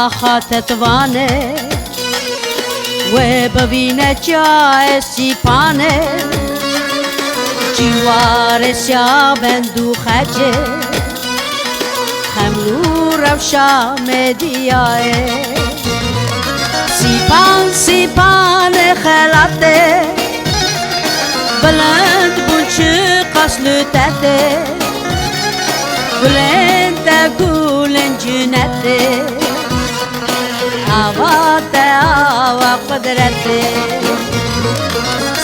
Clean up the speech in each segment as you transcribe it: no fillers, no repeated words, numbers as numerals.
خاتتوانه و ببینه جای سیپانه جوار سیابندو خجه خمرو روشا مدیاه سیپان خلاته بلند بونچه قصل تته بلند گولن جنته آوات آوا قدرته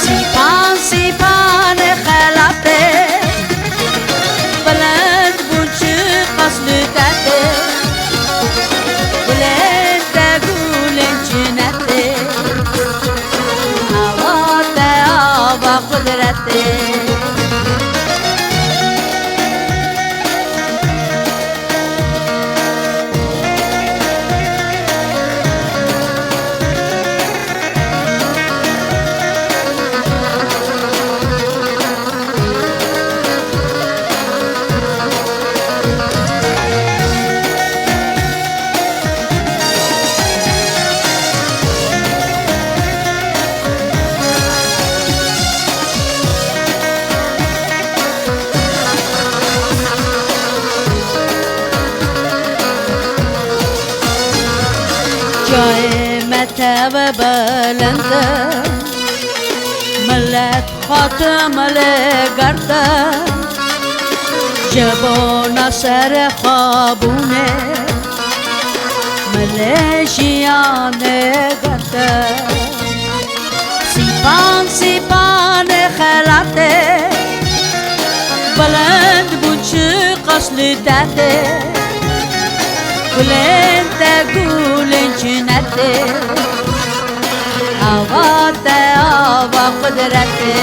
سیپان خلاته بلند بونچه قصل تته بلند گولن جنته آوات آوا قدرته جای متب بلنده ملت خاتم لگرده جبان سر خوابونه ملشیان گرده سیپان خلاته بلند بونچه قصل داده بلند گولن جنته آوات آوا قدرته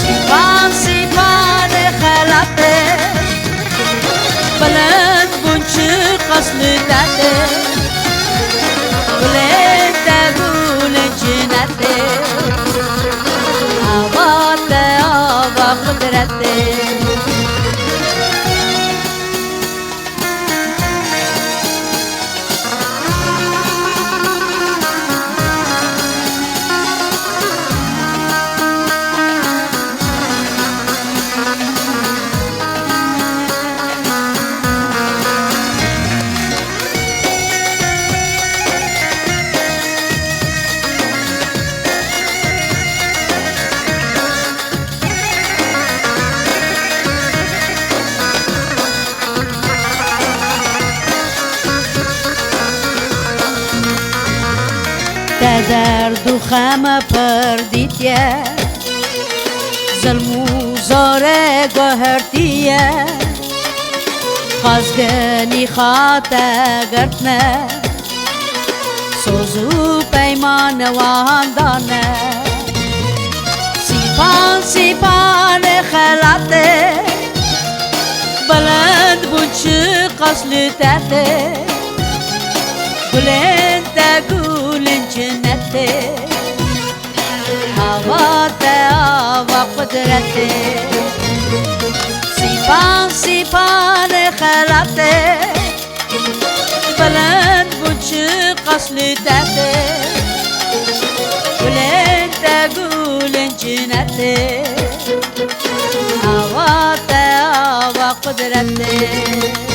سیپان خلاته بلند بونچه قصل داده بلند گولن جنته آوات آوا قدرته درد و خم پردیتیه ظلم و زاره گهرتیه خازگنی خاطه گرتنه سوزو پیمان واندانه سیپان خلاته بلند بونچه قصل تته بلند گولن جنته آوات آوا قدرته سیپان خلاته بلند بونچه قصل تته بلند گولن جنته آوات آوا قدرته